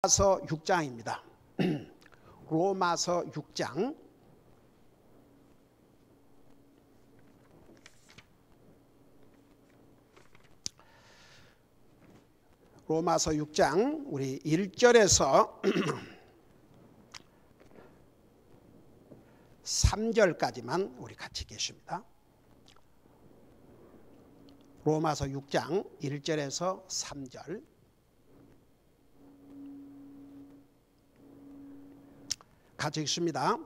로마서 6장입니다. 로마서 6장. 로마서 6장 우리 1절에서 3절까지만 우리 같이 계십니다. 로마서 6장 1절에서 3절. 같이 읽습니다.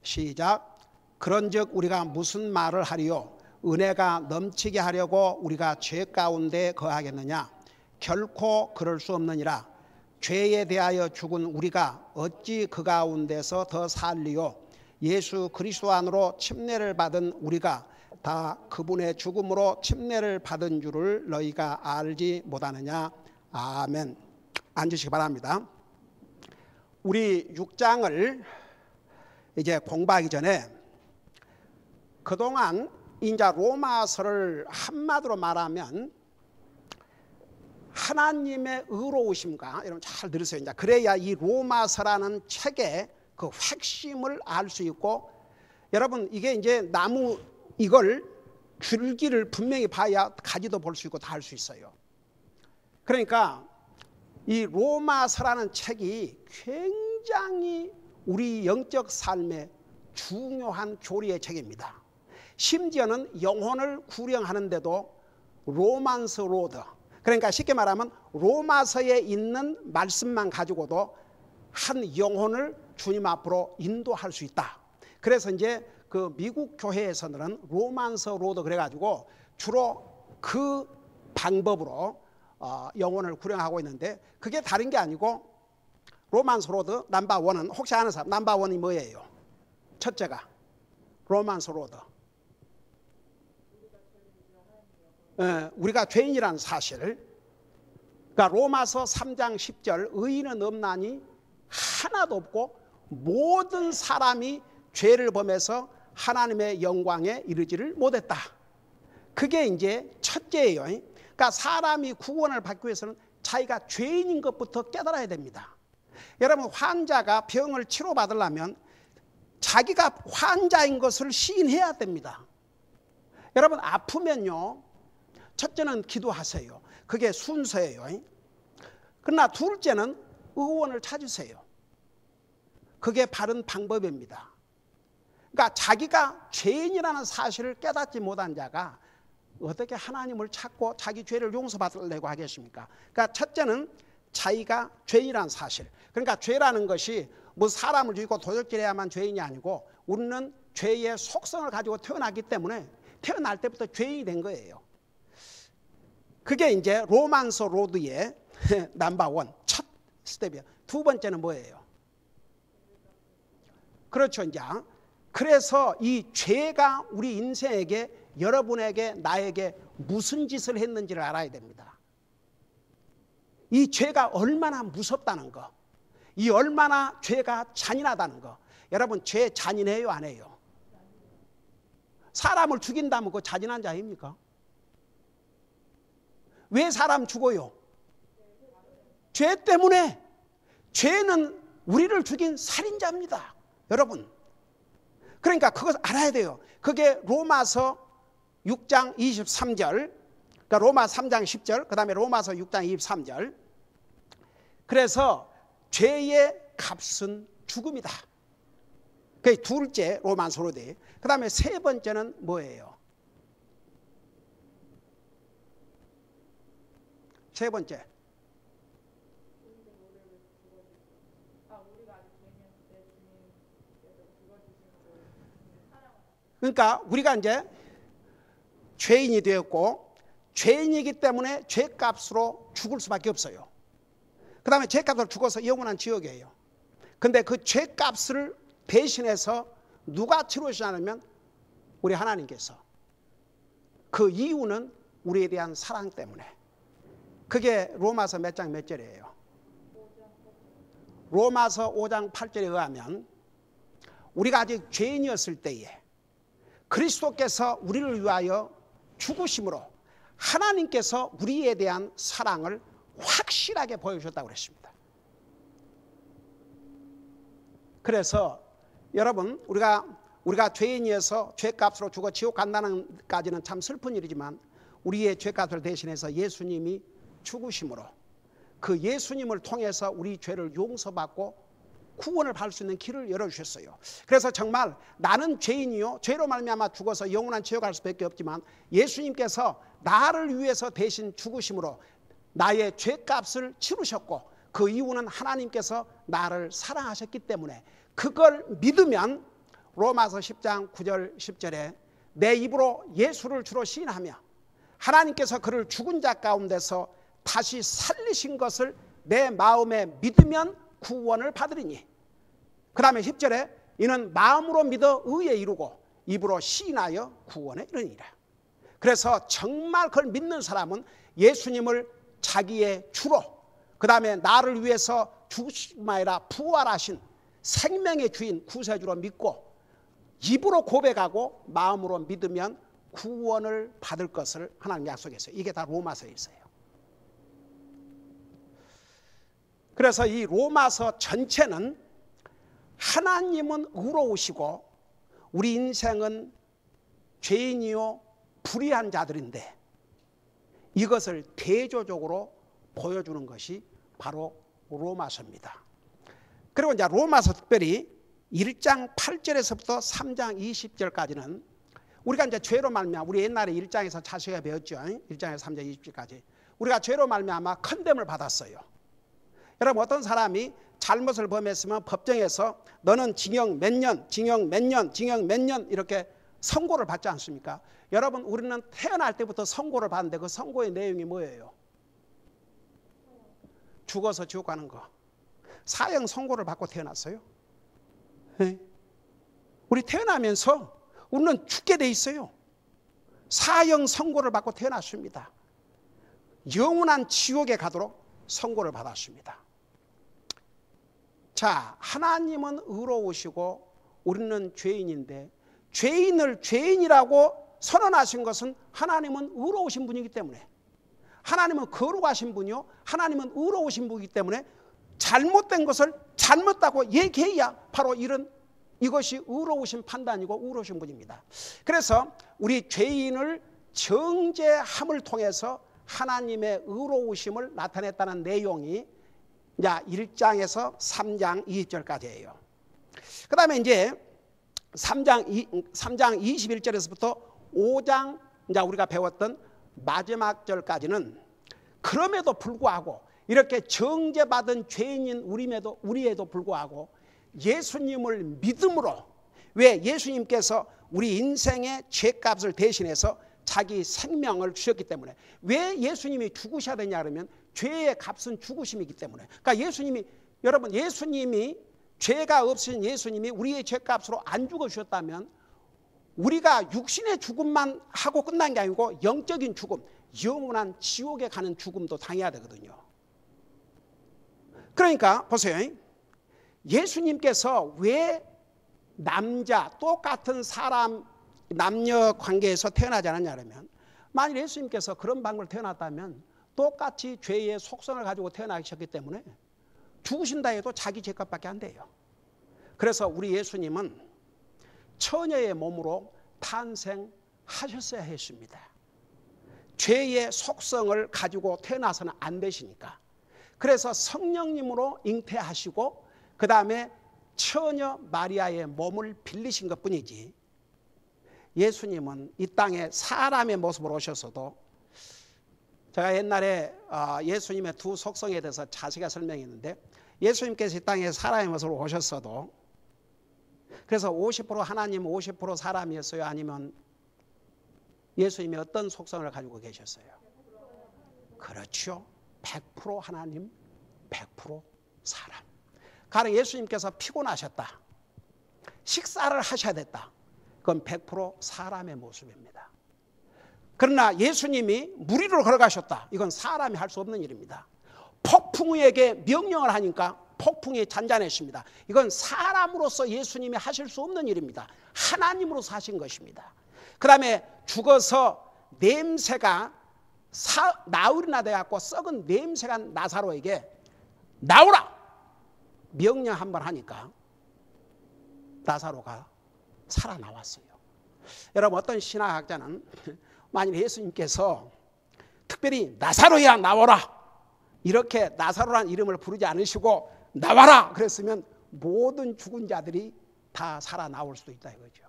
시작. 그런즉 우리가 무슨 말을 하리요? 은혜가 넘치게 하려고 우리가 죄 가운데 거하겠느냐? 결코 그럴 수 없느니라. 죄에 대하여 죽은 우리가 어찌 그 가운데서 더 살리요? 예수 그리스도 안으로 침례를 받은 우리가 다 그분의 죽음으로 침례를 받은 줄을 너희가 알지 못하느냐? 아멘. 앉으시기 바랍니다. 우리 6장을 이제 공부하기 전에 그동안 이제 로마서를 한마디로 말하면 하나님의 의로우심과 여러분 잘 들으세요. 이제 그래야 이 로마서라는 책의 그 핵심을 알 수 있고, 여러분 이게 이제 나무 이걸 줄기를 분명히 봐야 가지도 볼 수 있고 다 할 수 있어요. 그러니까 이 로마서라는 책이 굉장히 우리 영적 삶에 중요한 교리의 책입니다. 심지어는 영혼을 구령하는데도 로만서 로드, 그러니까 쉽게 말하면 로마서에 있는 말씀만 가지고도 한 영혼을 주님 앞으로 인도할 수 있다. 그래서 이제 그 미국 교회에서는 로만서 로드 그래가지고 주로 그 방법으로 영혼을 구령하고 있는데, 그게 다른 게 아니고 로만서 로드 넘버 원은 혹시 아는 사람 넘버 원이 뭐예요? 첫째가 로만서 로드. 우리가 죄인이라는 사실. 그러니까 로마서 3장 10절 의인은 없나니 하나도 없고 모든 사람이 죄를 범해서 하나님의 영광에 이르지를 못했다. 그게 이제 첫째예요. 그러니까 사람이 구원을 받기 위해서는 자기가 죄인인 것부터 깨달아야 됩니다. 여러분 환자가 병을 치료받으려면 자기가 환자인 것을 시인해야 됩니다. 여러분 아프면요, 첫째는 기도하세요. 그게 순서예요. 그러나 둘째는 의원을 찾으세요. 그게 바른 방법입니다. 그러니까 자기가 죄인이라는 사실을 깨닫지 못한 자가 어떻게 하나님을 찾고 자기 죄를 용서받으려고 하겠습니까? 그러니까 첫째는 자기가 죄인이라는 사실. 그러니까 죄라는 것이 뭐 사람을 죽이고 도적질해야만 죄인이 아니고 우리는 죄의 속성을 가지고 태어났기 때문에 태어날 때부터 죄인이 된 거예요. 그게 이제 로만서 로드의 넘버 원, 첫 스텝이에요. 두 번째는 뭐예요? 그렇죠. 이제 그래서 이 죄가 우리 인생에게, 여러분에게, 나에게 무슨 짓을 했는지를 알아야 됩니다. 이 죄가 얼마나 무섭다는 거, 이 얼마나 죄가 잔인하다는 거. 여러분 죄 잔인해요, 안 해요? 사람을 죽인다면 그거 잔인한 자입니까? 왜 사람 죽어요? 죄 때문에. 죄는 우리를 죽인 살인자입니다, 여러분. 그러니까 그것 알아야 돼요. 그게 로마서 6장 23절, 그러니까 로마 3장 10절, 그 다음에 로마서 6장 23절. 그래서 죄의 값은 죽음이다. 그게 둘째 로마서로 돼. 그 다음에 세 번째는 뭐예요? 세 번째. 그러니까 우리가 이제 죄인이 되었고, 죄인이기 때문에 죄값으로 죽을 수밖에 없어요. 그 다음에 죄값으로 죽어서 영원한 지옥이에요. 근데 그 죄값을 대신해서 누가 치르시냐면 우리 하나님께서. 그 이유는 우리에 대한 사랑 때문에. 그게 로마서 몇 장 몇 절이에요? 로마서 5장 8절에 의하면 우리가 아직 죄인이었을 때에 그리스도께서 우리를 위하여 죽으심으로 하나님께서 우리에 대한 사랑을 확실하게 보여주셨다고 그랬습니다. 그래서 여러분 우리가 죄인이어서 죄값으로 죽어 지옥 간다는 까지는 참 슬픈 일이지만 우리의 죄값을 대신해서 예수님이 죽으심으로 그 예수님을 통해서 우리 죄를 용서받고 구원을 받을 수 있는 길을 열어주셨어요. 그래서 정말 나는 죄인이요 죄로 말미암아 죽어서 영원한 지옥 갈 수밖에 없지만 예수님께서 나를 위해서 대신 죽으심으로 나의 죄값을 치르셨고 그 이유는 하나님께서 나를 사랑하셨기 때문에 그걸 믿으면 로마서 10장 9절 10절에 내 입으로 예수를 주로 시인하며 하나님께서 그를 죽은 자 가운데서 다시 살리신 것을 내 마음에 믿으면 구원을 받으리니 그 다음에 10절에 이는 마음으로 믿어 의에 이루고 입으로 시인하여 구원에 이르니라. 그래서 정말 그걸 믿는 사람은 예수님을 자기의 주로 그 다음에 나를 위해서 죽으심이 아니라 부활하신 생명의 주인 구세주로 믿고 입으로 고백하고 마음으로 믿으면 구원을 받을 것을 하나님 약속했어요. 이게 다 로마서에 있어요. 그래서 이 로마서 전체는 하나님은 의로우시고 우리 인생은 죄인이요 불의한 자들인데 이것을 대조적으로 보여주는 것이 바로 로마서입니다. 그리고 이제 로마서 특별히 1장 8절에서부터 3장 20절까지는 우리가 이제 죄로 말미암아 우리 옛날에 1장에서 자세히 배웠죠. 1장에서 3장 20절까지 우리가 죄로 말미암아 컨뎀을 받았어요. 여러분 어떤 사람이 잘못을 범했으면 법정에서 너는 징역 몇 년, 징역 몇 년, 징역 몇 년 이렇게 선고를 받지 않습니까? 여러분 우리는 태어날 때부터 선고를 받는데 그 선고의 내용이 뭐예요? 죽어서 지옥 가는 거. 사형 선고를 받고 태어났어요. 네. 우리 태어나면서 우리는 죽게 돼 있어요. 사형 선고를 받고 태어났습니다. 영원한 지옥에 가도록 선고를 받았습니다. 자, 하나님은 의로우시고 우리는 죄인인데 죄인을 죄인이라고 선언하신 것은 하나님은 의로우신 분이기 때문에 하나님은 거룩하신 분이요 하나님은 의로우신 분이기 때문에 잘못된 것을 잘못다고 얘기해야 바로 이것이 의로우신 판단이고 의로우신 분입니다. 그래서 우리 죄인을 정죄함을 통해서 하나님의 의로우심을 나타냈다는 내용이 이제 1장에서 3장 20절까지예요. 그 다음에 이제 3장 21절에서부터 5장 이제 우리가 배웠던 마지막 절까지는 그럼에도 불구하고 이렇게 정죄받은 죄인인 우리에도 불구하고 예수님을 믿음으로 왜 예수님께서 우리 인생의 죄값을 대신해서 자기 생명을 주셨기 때문에 왜 예수님이 죽으셔야 되냐 그러면 죄의 값은 죽으심이기 때문에 그러니까 예수님이 죄가 없으신 예수님이 우리의 죄값으로 안 죽어주셨다면 우리가 육신의 죽음만 하고 끝난 게 아니고 영적인 죽음 영원한 지옥에 가는 죽음도 당해야 되거든요. 그러니까 보세요. 예수님께서 왜 똑같은 사람 남녀 관계에서 태어나지 않았냐면 만일 예수님께서 그런 방법으로 태어났다면 똑같이 죄의 속성을 가지고 태어나셨기 때문에 죽으신다 해도 자기 죄값밖에 안 돼요. 그래서 우리 예수님은 처녀의 몸으로 탄생하셨어야 했습니다. 죄의 속성을 가지고 태어나서는 안 되시니까. 그래서 성령님으로 잉태하시고 그 다음에 처녀 마리아의 몸을 빌리신 것뿐이지 예수님은 이 땅에 사람의 모습으로 오셨어도 제가 옛날에 예수님의 두 속성에 대해서 자세히 설명했는데 예수님께서 이 땅에 사람의 모습으로 오셨어도 그래서 50% 하나님 50% 사람이었어요? 아니면 예수님이 어떤 속성을 가지고 계셨어요? 그렇죠. 100% 하나님 100% 사람. 가령 예수님께서 피곤하셨다. 식사를 하셔야 됐다. 그건 100% 사람의 모습입니다. 그러나 예수님이 물 위로 걸어가셨다. 이건 사람이 할 수 없는 일입니다. 폭풍우에게 명령을 하니까 폭풍이 잔잔했습니다. 이건 사람으로서 예수님이 하실 수 없는 일입니다. 하나님으로서 하신 것입니다. 그 다음에 죽어서 냄새가 나흘이나 돼갖고 썩은 냄새가 나사로에게 나오라! 명령 한번 하니까 나사로가 살아나왔어요. 여러분, 어떤 신학자는 만일 예수님께서 특별히 나사로야 나와라 이렇게 나사로라는 이름을 부르지 않으시고 나와라 그랬으면 모든 죽은 자들이 다 살아나올 수도 있다 이거죠.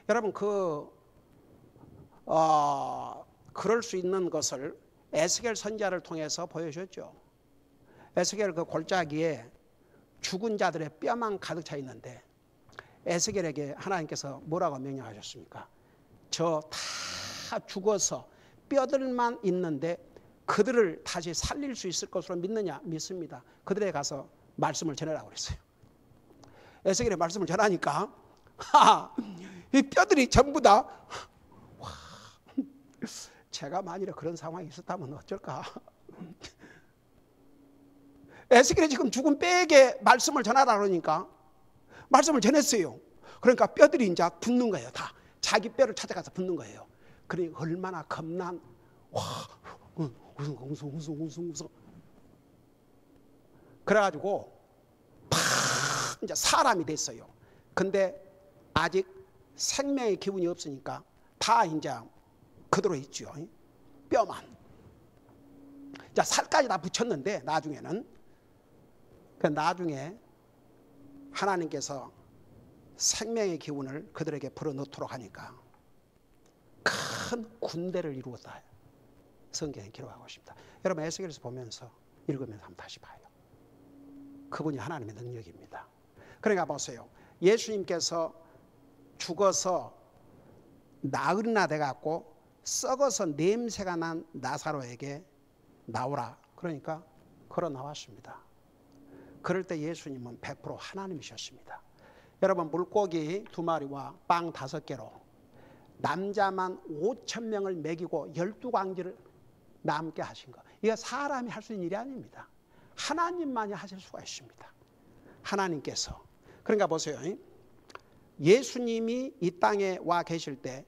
여러분, 그럴 수 있는 것을 에스겔 선지자를 통해서 보여줬죠. 에스겔 그 골짜기에 죽은 자들의 뼈만 가득 차 있는데 에스겔에게 하나님께서 뭐라고 명령하셨습니까? 저 다 죽어서 뼈들만 있는데 그들을 다시 살릴 수 있을 것으로 믿느냐? 믿습니다. 그들에게 가서 말씀을 전해라고 그랬어요. 에스겔의 말씀을 전하니까 이 뼈들이 전부 다 와, 제가 만일에 그런 상황이 있었다면 어쩔까? 에스겔이 지금 죽은 뼈에게 말씀을 전하라 그러니까 말씀을 전했어요. 그러니까 뼈들이 이제 붙는 거예요. 다 자기 뼈를 찾아가서 붙는 거예요. 그러니까 얼마나 겁난 와 웅숭 그래가지고 팍 이제 사람이 됐어요. 근데 아직 생명의 기운이 없으니까 다 이제 그대로 있죠. 뼈만. 자, 살까지 다 붙였는데 나중에는 나중에 하나님께서 생명의 기운을 그들에게 불어넣도록 하니까 큰 군대를 이루었다. 성경에 기록하고 있습니다. 여러분, 에스겔에서 보면서 읽으면서 한번 다시 봐요. 그분이 하나님의 능력입니다. 그러니까 보세요. 예수님께서 죽어서 나흘이나 돼갖고 썩어서 냄새가 난 나사로에게 나오라. 그러니까 걸어 나왔습니다. 그럴 때 예수님은 100% 하나님이셨습니다. 여러분, 물고기 2마리와 빵 5개로 남자만 5,000명을 먹이고 12광지를 남게 하신 거. 이거 사람이 할 수 있는 일이 아닙니다. 하나님만이 하실 수가 있습니다. 하나님께서. 그러니까 보세요. 예수님이 이 땅에 와 계실 때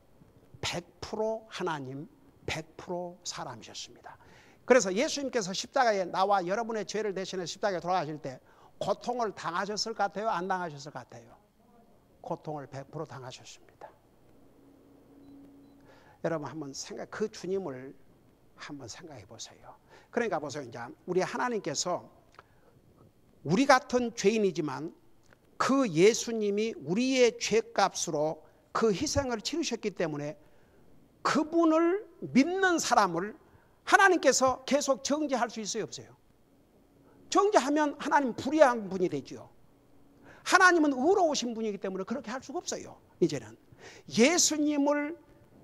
100% 하나님, 100% 사람이셨습니다. 그래서 예수님께서 십자가에 나와 여러분의 죄를 대신해 십자가에 돌아가실 때 고통을 당하셨을 것 같아요? 안 당하셨을 것 같아요? 고통을 100% 당하셨습니다. 여러분, 한번 그 주님을 한번 생각해 보세요. 그러니까 보세요. 이제 우리 하나님께서 우리 같은 죄인이지만 그 예수님이 우리의 죄값으로 그 희생을 치르셨기 때문에 그분을 믿는 사람을 하나님께서 계속 정죄할 수 있어요, 없어요? 정죄하면 하나님 불의한 분이 되죠. 하나님은 의로우신 분이기 때문에 그렇게 할 수가 없어요. 이제는 예수님을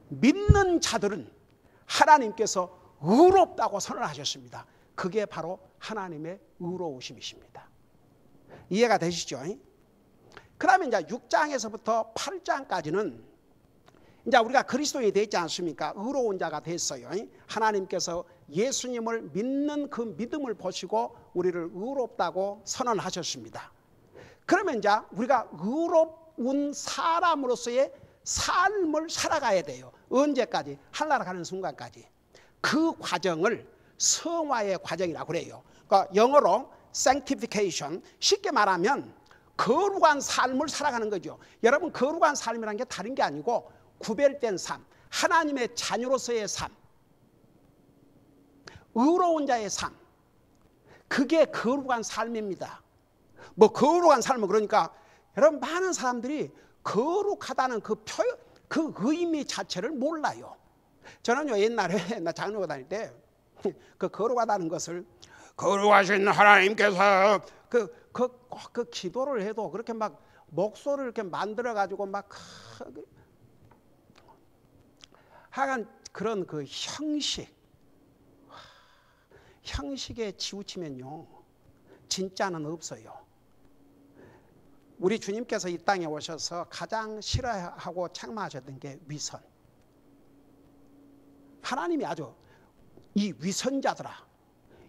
믿는 자들은 하나님께서 의롭다고 선언하셨습니다. 그게 바로 하나님의 의로우심이십니다. 이해가 되시죠? 그 다음에 이제 6장에서부터 8장까지는 이제 우리가 그리스도인이 되지 않습니까? 의로운 자가 됐어요. 하나님께서 예수님을 믿는 그 믿음을 보시고 우리를 의롭다고 선언하셨습니다. 그러면 이제 우리가 의로운 사람으로서의 삶을 살아가야 돼요. 언제까지? 하늘나라 가는 순간까지. 그 과정을 성화의 과정이라고 그래요. 그러니까 영어로 sanctification, 쉽게 말하면 거룩한 삶을 살아가는 거죠. 여러분, 거룩한 삶이라는 게 다른 게 아니고 구별된 삶, 하나님의 자녀로서의 삶, 의로운 자의 삶, 그게 거룩한 삶입니다. 뭐 거룩한 삶은 그러니까 여러분, 많은 사람들이 거룩하다는 그 의미 자체를 몰라요. 저는요, 옛날에 나 장로교 다닐 때 그 거룩하다는 것을 거룩하신 하나님께서 그 기도를 해도 그렇게 막 목소리를 이렇게 만들어 가지고 막 하여간 그런 그 형식에 치우치면요 진짜는 없어요. 우리 주님께서 이 땅에 오셔서 가장 싫어하고 책망하셨던 게 위선. 하나님이 아주 이 위선자들아,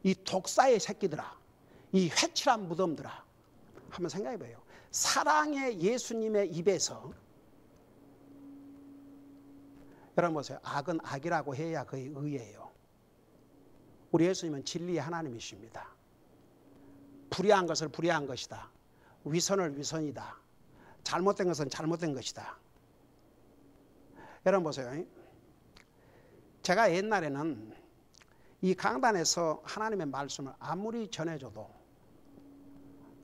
이 독사의 새끼들아, 이 회칠한 무덤들아, 한번 생각해 봐요. 사랑의 예수님의 입에서 여러분 보세요. 악은 악이라고 해야 그의 의예요. 우리 예수님은 진리의 하나님이십니다. 불의한 것을 불의한 것이다, 위선을 위선이다, 잘못된 것은 잘못된 것이다. 여러분 보세요. 제가 옛날에는 이 강단에서 하나님의 말씀을 아무리 전해줘도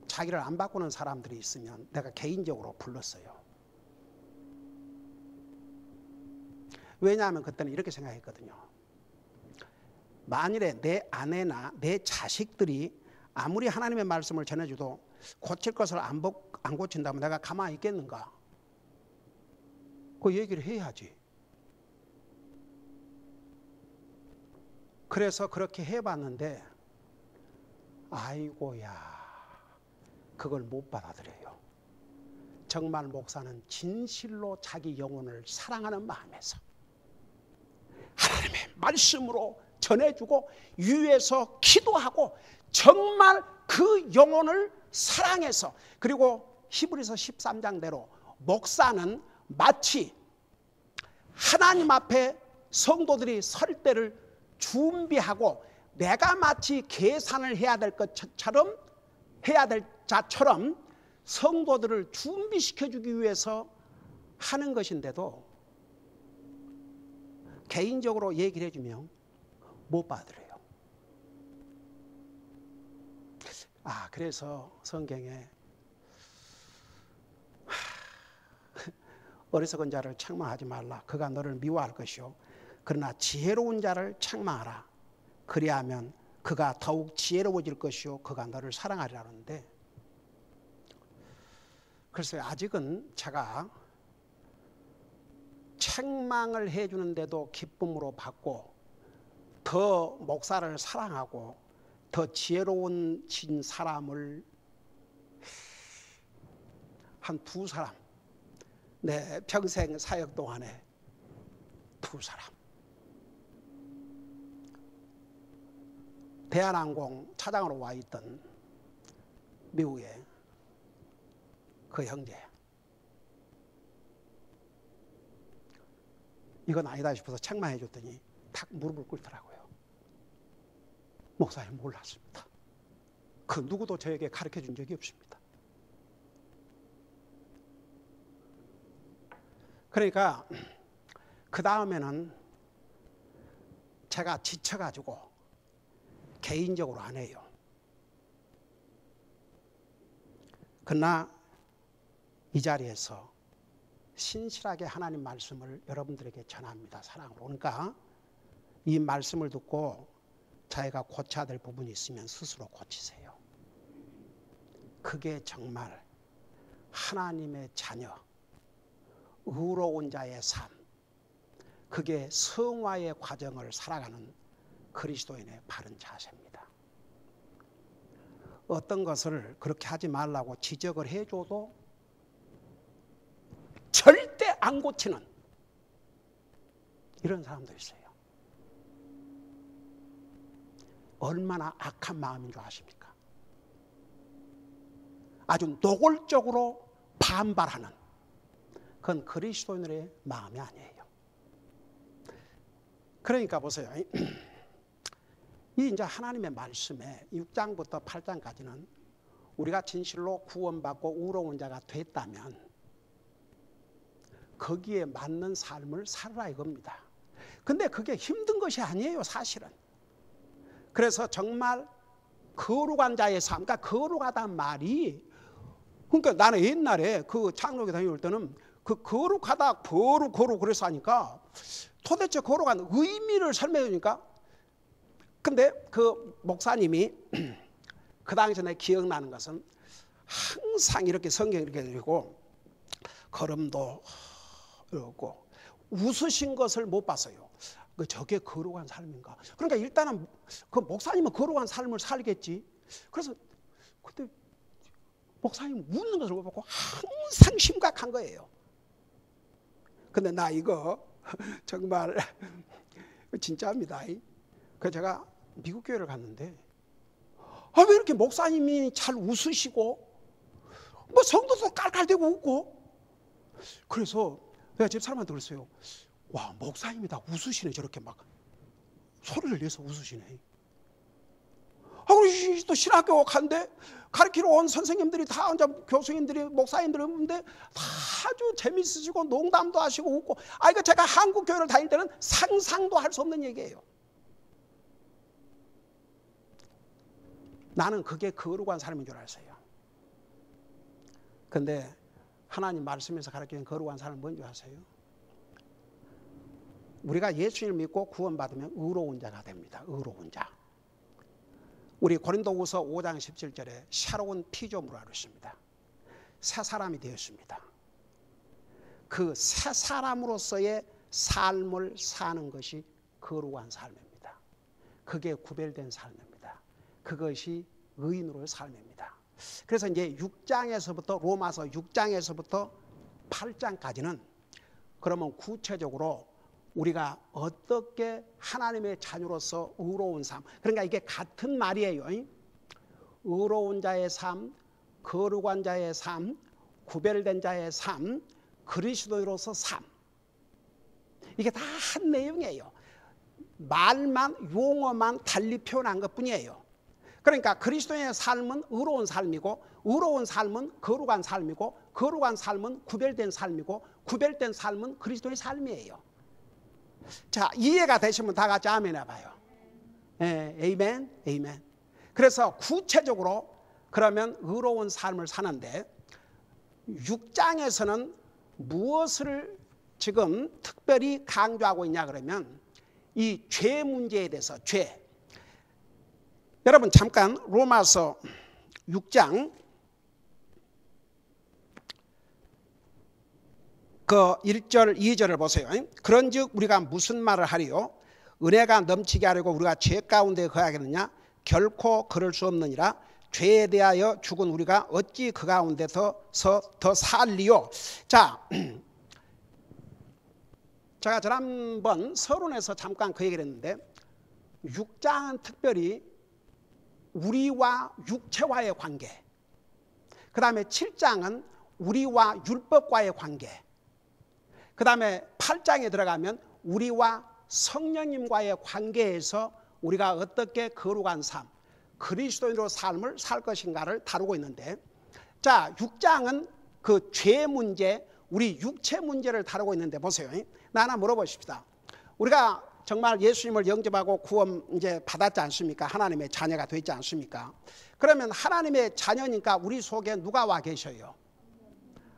자기를 안 바꾸는 사람들이 있으면 내가 개인적으로 불렀어요. 왜냐하면 그때는 이렇게 생각했거든요. 만일에 내 아내나 내 자식들이 아무리 하나님의 말씀을 전해줘도 고칠 것을 안 고친다면 내가 가만히 있겠는가? 그 얘기를 해야지. 그래서 그렇게 해봤는데 아이고야, 그걸 못 받아들여요. 정말 목사는 진실로 자기 영혼을 사랑하는 마음에서 하나님의 말씀으로 전해주고 위에서 기도하고 정말 그 영혼을 사랑해서, 그리고 히브리서 13장대로 목사는 마치 하나님 앞에 성도들이 설 때를 준비하고 내가 마치 계산을 해야 될 것처럼 해야 될 자처럼 성도들을 준비시켜주기 위해서 하는 것인데도 개인적으로 얘기를 해주면 못 받아들여요. 그래서 성경에 어리석은 자를 책망하지 말라. 그가 너를 미워할 것이요 그러나 지혜로운 자를 책망하라. 그리하면 그가 더욱 지혜로워질 것이요 그가 너를 사랑하리라는데, 그래서 아직은 제가 책망을 해주는데도 기쁨으로 받고 더 목사를 사랑하고 더 지혜로운 사람을 한 2사람, 내 평생 사역 동안에 2사람, 대한항공 차장으로 와 있던 미국의 그 형제, 이건 아니다 싶어서 책망해 줬더니 탁 무릎을 꿇더라고요. 목사님 몰랐습니다. 그 누구도 저에게 가르쳐 준 적이 없습니다. 그러니까 그 다음에는 제가 지쳐가지고 개인적으로 안 해요. 그러나 이 자리에서 신실하게 하나님 말씀을 여러분들에게 전합니다. 사랑으로. 그러니까 이 말씀을 듣고 자기가 고쳐야 될 부분이 있으면 스스로 고치세요. 그게 정말 하나님의 자녀, 의로운 자의 삶, 그게 성화의 과정을 살아가는 그리스도인의 바른 자세입니다. 어떤 것을 그렇게 하지 말라고 지적을 해줘도 절대 안 고치는 이런 사람도 있어요. 얼마나 악한 마음인 줄 아십니까? 아주 노골적으로 반발하는, 그건 그리스도인의 마음이 아니에요. 그러니까 보세요. 이 이제 하나님의 말씀에 6장부터 8장까지는 우리가 진실로 구원받고 의로운 자가 됐다면 거기에 맞는 삶을 살아라 이겁니다. 근데 그게 힘든 것이 아니에요, 사실은. 그래서 정말 거룩한 자의 삶, 그러니까 거룩하다는 말이, 그러니까 나는 옛날에 그 장로교 다닐 때는 그 거룩하다, 거룩 그래서 하니까 도대체 거룩한 의미를 설명해 주니까, 근데 그 목사님이 그 당시에 내 기억나는 것은 항상 이렇게 성경 이렇게 들고 걸음도 이러고 웃으신 것을 못 봤어요. 저게 거룩한 삶인가? 그러니까 일단은 그 목사님은 거룩한 삶을 살겠지. 그래서 그때 목사님 웃는 것을 못 봤고 항상 심각한 거예요. 근데 나 이거 정말 진짜입니다. 그래서 제가 미국 교회를 갔는데 왜 이렇게 목사님이 잘 웃으시고 뭐 성도도 깔깔대고 웃고, 그래서 내가 집사람한테 그랬어요. 와, 목사님이 다 웃으시네. 저렇게 막 소리를 내서 웃으시네. 그리고 또 신학교 갔는데 가르치러 온 선생님들이 다 이제 교수님들이 목사님들이 오는데 아주 재밌으시고 농담도 하시고 웃고, 이거 제가 한국 교회를 다닐 때는 상상도 할 수 없는 얘기예요. 나는 그게 거룩한 삶인 줄 알았어요. 근데 하나님 말씀에서 가르치는 거룩한 삶은 뭔지 아세요? 우리가 예수님을 믿고 구원받으면 의로운 자가 됩니다. 의로운 자. 우리 고린도후서 5장 17절에 새로운 피조물을 이루었습니다. 새 사람이 되었습니다. 그 새 사람으로서의 삶을 사는 것이 거룩한 삶입니다. 그게 구별된 삶입니다. 그것이 의인으로의 삶입니다. 그래서 이제 6장에서부터 로마서 6장에서부터 8장까지는 그러면 구체적으로 우리가 어떻게 하나님의 자녀로서 의로운 삶, 그러니까 이게 같은 말이에요. 의로운 자의 삶, 거룩한 자의 삶, 구별된 자의 삶, 그리스도인으로서 삶. 이게 다 한 내용이에요. 말만, 용어만 달리 표현한 것뿐이에요. 그러니까 그리스도인의 삶은 의로운 삶이고, 의로운 삶은 거룩한 삶이고, 거룩한 삶은 구별된 삶이고, 구별된 삶은 그리스도의 삶이에요. 자, 이해가 되시면 다 같이 아멘 해봐요. 에이멘, 에이멘. 그래서 구체적으로 그러면 의로운 삶을 사는데 6장에서는 무엇을 지금 특별히 강조하고 있냐 그러면 이 죄 문제에 대해서, 죄. 여러분 잠깐 로마서 6장 그 1절 2절을 보세요. 그런즉 우리가 무슨 말을 하리요? 은혜가 넘치게 하려고 우리가 죄 가운데 거하겠느냐? 결코 그럴 수 없느니라. 죄에 대하여 죽은 우리가 어찌 그 가운데서 더 살리요? 자, 제가 지난번 서론에서 잠깐 그 얘기를 했는데 6장은 특별히 우리와 육체와의 관계, 그 다음에 7장은 우리와 율법과의 관계, 그 다음에 8장에 들어가면 우리와 성령님과의 관계에서 우리가 어떻게 거룩한 삶, 그리스도인으로 삶을 살 것인가를 다루고 있는데, 자 6장은 그 죄 문제, 우리 육체 문제를 다루고 있는데 보세요. 나 하나 물어보십시다. 우리가 정말 예수님을 영접하고 구원 이제 받았지 않습니까? 하나님의 자녀가 되지 않습니까? 그러면 하나님의 자녀니까 우리 속에 누가 와 계셔요?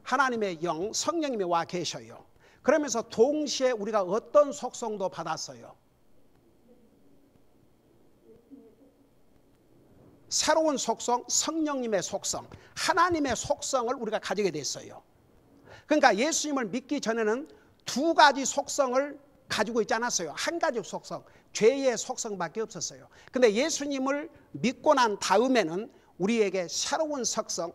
하나님의 영, 성령님이 와 계셔요. 그러면서 동시에 우리가 어떤 속성도 받았어요? 새로운 속성, 성령님의 속성, 하나님의 속성을 우리가 가지게 됐어요. 그러니까 예수님을 믿기 전에는 두 가지 속성을 가지고 있지 않았어요. 한 가지 속성, 죄의 속성밖에 없었어요. 근데 예수님을 믿고 난 다음에는 우리에게 새로운 속성,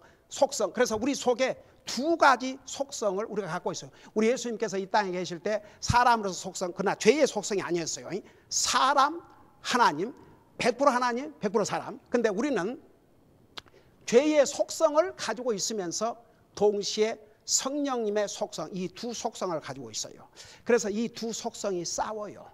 그래서 우리 속에 두 가지 속성을 우리가 갖고 있어요. 우리 예수님께서 이 땅에 계실 때 사람으로서 속성, 그러나 죄의 속성이 아니었어요. 사람, 하나님, 100% 하나님, 100% 사람. 근데 우리는 죄의 속성을 가지고 있으면서 동시에 성령님의 속성, 이 두 속성을 가지고 있어요. 그래서 이 두 속성이 싸워요.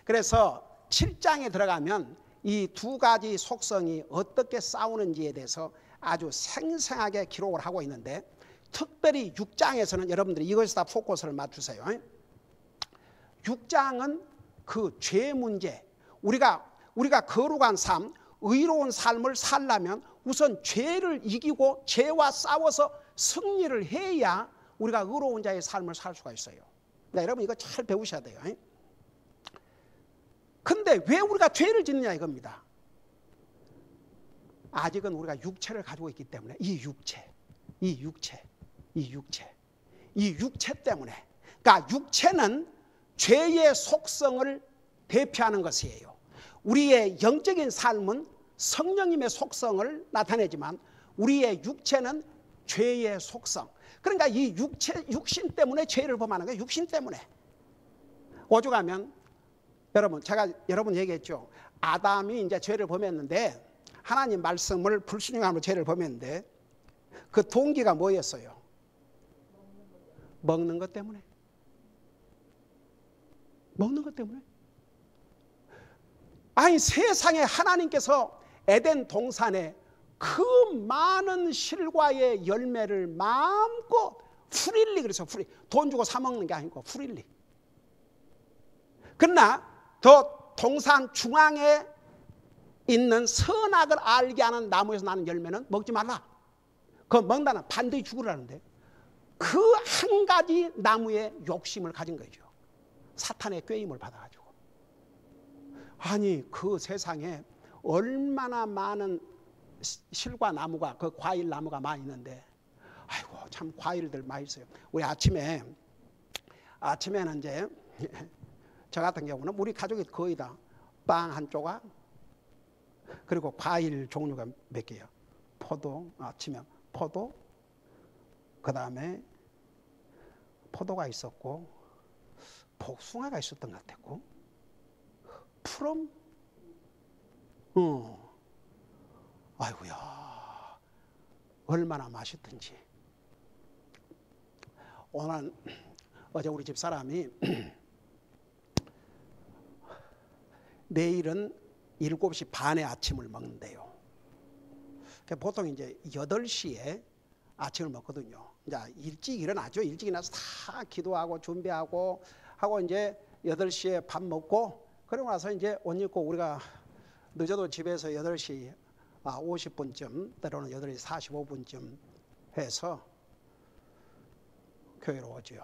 그래서 7장에 들어가면 이 두 가지 속성이 어떻게 싸우는지에 대해서 아주 생생하게 기록을 하고 있는데, 특별히 6장에서는 여러분들이 이것에다 포커스를 맞추세요. 6장은 그 죄 문제, 우리가 거룩한 삶, 의로운 삶을 살려면 우선 죄를 이기고 죄와 싸워서 승리를 해야 우리가 의로운 자의 삶을 살 수가 있어요. 네, 여러분 이거 잘 배우셔야 돼요. 근데 왜 우리가 죄를 짓느냐 이겁니다. 아직은 우리가 육체를 가지고 있기 때문에 이 육체 때문에, 그러니까 육체는 죄의 속성을 대표하는 것이에요. 우리의 영적인 삶은 성령님의 속성을 나타내지만 우리의 육체는 죄의 속성. 그러니까 이 육신 때문에 죄를 범하는 거예요. 육신 때문에. 오죽하면 제가 여러분 얘기했죠. 아담이 이제 죄를 범했는데, 하나님 말씀을 불순종함으로 죄를 범했는데 그 동기가 뭐였어요? 먹는 것 때문에. 먹는 것 때문에. 아니 세상에 하나님께서 에덴 동산에 그 많은 실과의 열매를 마음껏 프릴리, 그래서 돈 주고 사 먹는 게 아니고 프릴리. 그러나 더 동산 중앙에 있는 선악을 알게 하는 나무에서 나는 열매는 먹지 말라. 그거 먹는다는 반드시 죽으라는데, 그 한 가지 나무에 욕심을 가진 거죠. 사탄의 꾀임을 받아가지고. 아니 그 세상에 얼마나 많은 실과 나무가, 그 과일 나무가 많이 있는데, 아이고 참 과일들 많이 있어요. 우리 아침에는 이제 저 같은 경우는 우리 가족이 거의 다 빵 한 조각, 그리고 과일 종류가 몇 개요. 포도, 아침에 포도, 그 다음에 포도가 있었고 복숭아가 있었던 것 같았고 푸른, 아이고야 얼마나 맛있든지. 오늘 어제 우리 집 사람이 내일은 7시 반에 아침을 먹는데요. 보통 이제 8시에 아침을 먹거든요. 이제 일찍 일어나죠. 일찍 일어나서 다 기도하고 준비하고 하고 이제 8시에 밥 먹고, 그러고 나서 이제 옷 입고 우리가 늦어도 집에서 8시 50분쯤 때로는 8시 45분쯤 해서 교회로 오죠.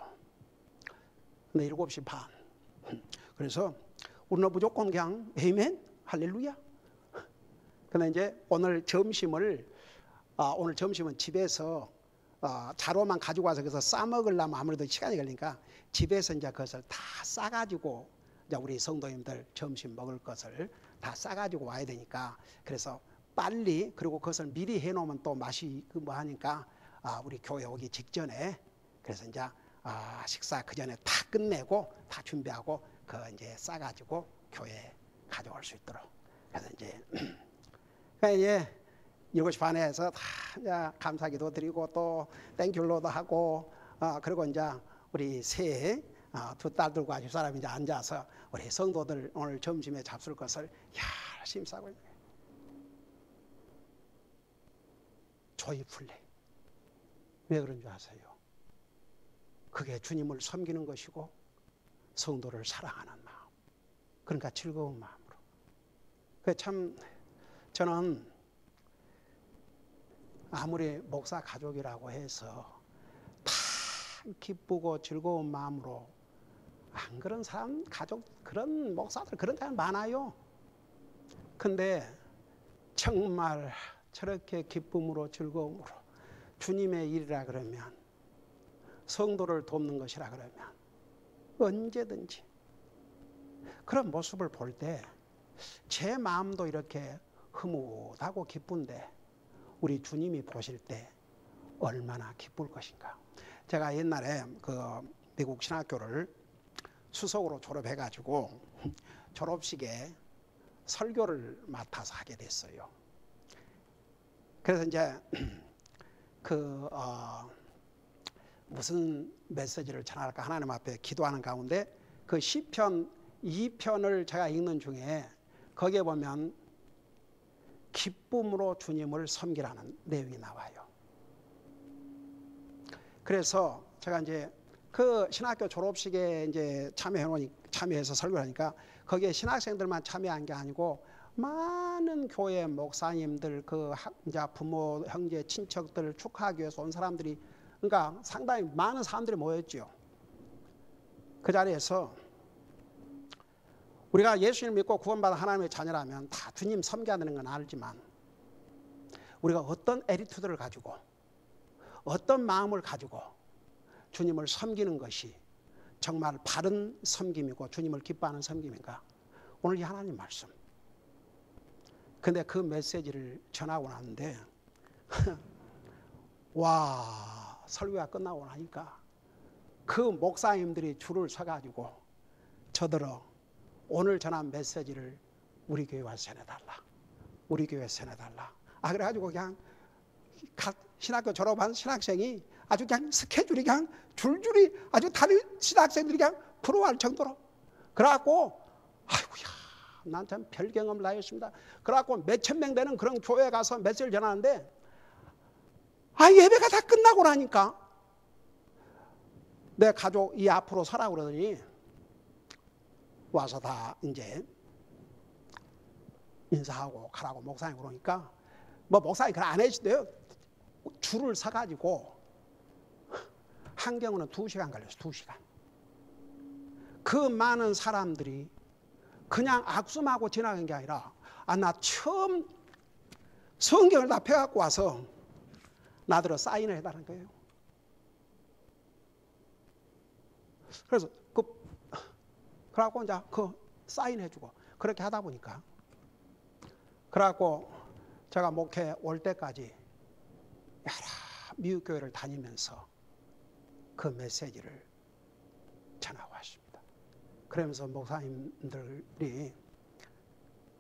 근데 7시 반. 그래서 우리는 무조건 그냥 에이멘 할렐루야. 근데 이제 오늘 점심은 집에서 자로만 가지고 와서 그래서 싸 먹으려면 아무래도 시간이 걸리니까 집에서 이제 그것을 다 싸가지고 이제 우리 성도님들 점심 먹을 것을 다 싸가지고 와야 되니까, 그래서 빨리, 그리고 그것을 미리 해놓으면 또 맛이 뭐 하니까 우리 교회 오기 직전에, 그래서 이제 식사 그 전에 다 끝내고 다 준비하고 그 이제 싸가지고 교회에 가져올 수 있도록. 그래서 이제 그러니까 이제 7시 반에 해서 다 이제 감사기도 드리고 또 땡큐로도 하고, 그리고 이제 우리 새 두 딸들과 집사람이 이제 앉아서 우리 성도들 오늘 점심에 잡술 것을 열심히 싸고 있는 거예요. 조이풀리. 왜 그런 줄 아세요? 그게 주님을 섬기는 것이고 성도를 사랑하는 마음, 그러니까 즐거운 마음으로. 참 저는 아무리 목사 가족이라고 해서 다 기쁘고 즐거운 마음으로 안 그런 사람, 가족, 그런 목사들, 그런 사람 많아요. 근데 정말 저렇게 기쁨으로 즐거움으로 주님의 일이라 그러면, 성도를 돕는 것이라 그러면 언제든지 그런 모습을 볼 때 제 마음도 이렇게 흐뭇하고 기쁜데 우리 주님이 보실 때 얼마나 기쁠 것인가. 제가 옛날에 그 미국 신학교를 수석으로 졸업해가지고 졸업식에 설교를 맡아서 하게 됐어요. 그래서 이제 무슨 메시지를 전할까 하나님 앞에 기도하는 가운데 그 시편 2편을 제가 읽는 중에 거기에 보면 기쁨으로 주님을 섬기라는 내용이 나와요. 그래서 제가 이제 그 신학교 졸업식에 이제 참여해서 설교를 하니까 거기에 신학생들만 참여한 게 아니고 많은 교회 목사님들, 그 이제 부모, 형제, 친척들 축하하기 위해서 온 사람들이, 그러니까 상당히 많은 사람들이 모였죠. 그 자리에서 우리가 예수님을 믿고 구원받은 하나님의 자녀라면 다 주님 섬겨야 되는 건 알지만, 우리가 어떤 애리투드를 가지고 어떤 마음을 가지고 주님을 섬기는 것이 정말 바른 섬김이고 주님을 기뻐하는 섬김인가? 오늘 이 하나님 말씀. 근데 그 메시지를 전하고 나는데 와, 설교가 끝나고 나니까 그 목사님들이 줄을 서가지고 저더러 오늘 전한 메시지를 우리 교회 와서 전해달라, 우리 교회 전해달라. 그래가지고 그냥 각 신학교 졸업한 신학생이 아주 그냥 스케줄이 그냥 줄줄이 아주 다른 신학생들이 그냥 부러워할 정도로. 그래갖고 아이고야 난 참 별 경험을 다 했습니다. 그래갖고 몇천 명 되는 그런 교회 가서 메시지를 전하는데 예배가 다 끝나고 나니까 내 가족 이 앞으로 서라 그러더니 와서 다 이제 인사하고 가라고 목사님 그러니까 목사님 그걸 안 해주대요. 줄을 서가지고 한 경우는 2시간 걸렸어요. 2시간. 그 많은 사람들이 그냥 악수하고 지나간 게 아니라 나 처음 성경을 다 펴갖고 와서 나더러 사인을 해달라는 거예요. 그래서 그래갖고 이제 사인해주고 그렇게 하다 보니까 그래갖고 제가 목회 올 때까지 여러 미국 교회를 다니면서 그 메시지를 전하고 왔습니다. 그러면서 목사님들이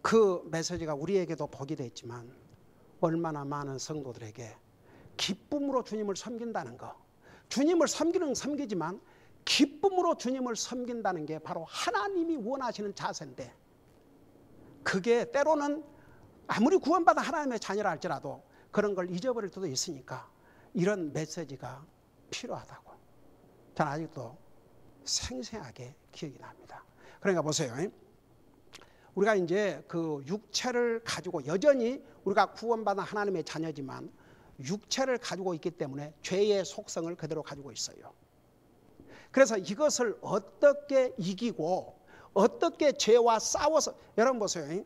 그 메시지가 우리에게도 복이 됐지만 얼마나 많은 성도들에게 기쁨으로 주님을 섬긴다는 거, 주님을 섬기는 섬기지만 기쁨으로 주님을 섬긴다는 게 바로 하나님이 원하시는 자세인데 그게 때로는 아무리 구원받은 하나님의 자녀라 할지라도 그런 걸 잊어버릴 수도 있으니까 이런 메시지가 필요하다고 저는 아직도 생생하게 기억이 납니다. 그러니까 보세요. 우리가 이제 그 육체를 가지고 여전히 우리가 구원받은 하나님의 자녀지만 육체를 가지고 있기 때문에 죄의 속성을 그대로 가지고 있어요. 그래서 이것을 어떻게 이기고 어떻게 죄와 싸워서 여러분 보세요.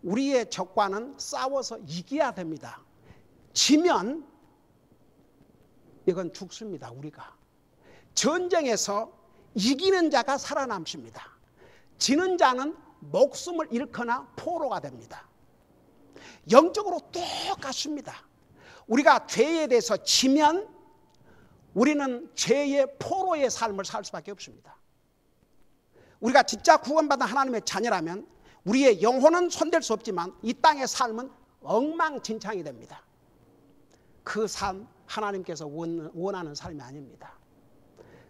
우리의 적과는 싸워서 이겨야 됩니다. 지면 이건 죽습니다. 우리가 전쟁에서 이기는 자가 살아남습니다. 지는 자는 목숨을 잃거나 포로가 됩니다. 영적으로 똑같습니다. 우리가 죄에 대해서 지면 우리는 죄의 포로의 삶을 살 수밖에 없습니다. 우리가 진짜 구원받은 하나님의 자녀라면 우리의 영혼은 손댈 수 없지만 이 땅의 삶은 엉망진창이 됩니다. 그 삶 하나님께서 원하는 삶이 아닙니다.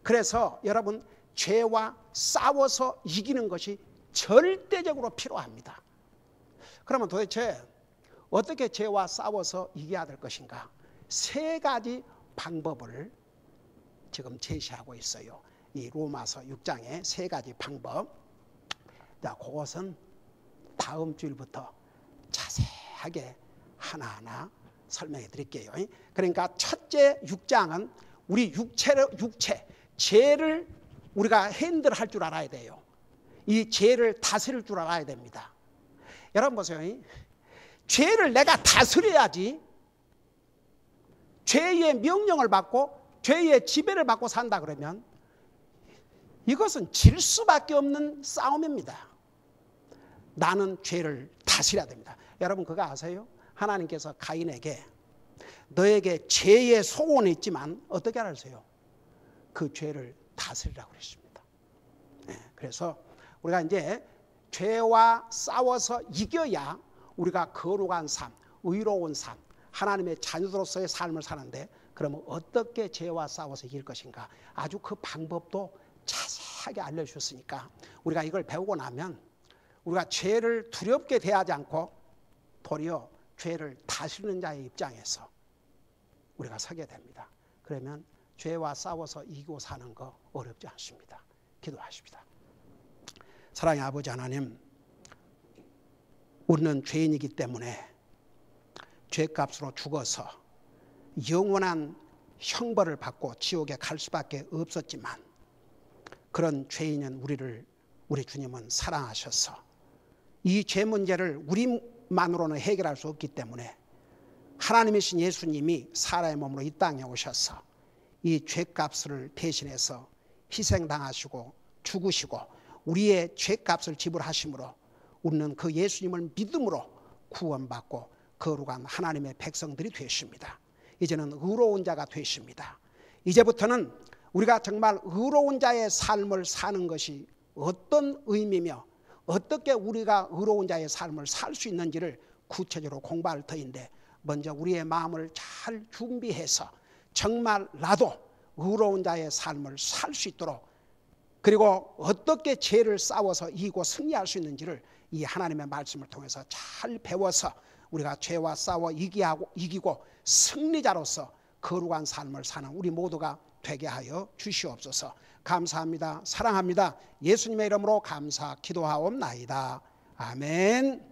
그래서 여러분 죄와 싸워서 이기는 것이 절대적으로 필요합니다. 그러면 도대체 어떻게 죄와 싸워서 이겨야 될 것인가? 3가지 방법을 지금 제시하고 있어요. 이 로마서 6장의 3가지 방법. 자, 그것은 다음 주일부터 자세하게 하나하나 설명해 드릴게요. 그러니까 첫째 6장은 우리 육체, 죄를 우리가 핸들할 줄 알아야 돼요. 이 죄를 다스릴 줄 알아야 됩니다. 여러분 보세요. 죄를 내가 다스려야지 죄의 명령을 받고 죄의 지배를 받고 산다 그러면 이것은 질 수밖에 없는 싸움입니다. 나는 죄를 다스려야 됩니다. 여러분 그거 아세요? 하나님께서 가인에게 너에게 죄의 소원이 있지만 어떻게 알았어요? 그 죄를 다스리라고 그랬습니다. 그래서 우리가 이제 죄와 싸워서 이겨야 우리가 거룩한 삶, 의로운 삶, 하나님의 자녀로서의 삶을 사는데 그러면 어떻게 죄와 싸워서 이길 것인가? 아주 그 방법도 자세하게 알려주셨으니까 우리가 이걸 배우고 나면 우리가 죄를 두렵게 대하지 않고 도리어 죄를 다스리는 자의 입장에서 우리가 서게 됩니다. 그러면 죄와 싸워서 이기고 사는 거 어렵지 않습니다. 기도하십시다. 사랑의 아버지 하나님, 우리는 죄인이기 때문에 죄값으로 죽어서 영원한 형벌을 받고 지옥에 갈 수밖에 없었지만 그런 죄인은 우리 주님은 사랑하셔서 이 죄 문제를 우리만으로는 해결할 수 없기 때문에 하나님이신 예수님이 사람의 몸으로 이 땅에 오셔서 이 죄값을 대신해서 희생당하시고 죽으시고 우리의 죄값을 지불하심으로 우리는 그 예수님을 믿음으로 구원받고 거룩한 하나님의 백성들이 되십니다. 이제는 의로운 자가 되십니다. 이제부터는 우리가 정말 의로운 자의 삶을 사는 것이 어떤 의미며 어떻게 우리가 의로운 자의 삶을 살 수 있는지를 구체적으로 공부할 터인데 먼저 우리의 마음을 잘 준비해서 정말 나도 의로운 자의 삶을 살 수 있도록 그리고 어떻게 죄를 싸워서 이기고 승리할 수 있는지를 이 하나님의 말씀을 통해서 잘 배워서 우리가 죄와 싸워 이기고 승리자로서 거룩한 삶을 사는 우리 모두가 되게 하여 주시옵소서. 감사합니다. 사랑합니다. 예수님의 이름으로 감사 기도하옵나이다. 아멘.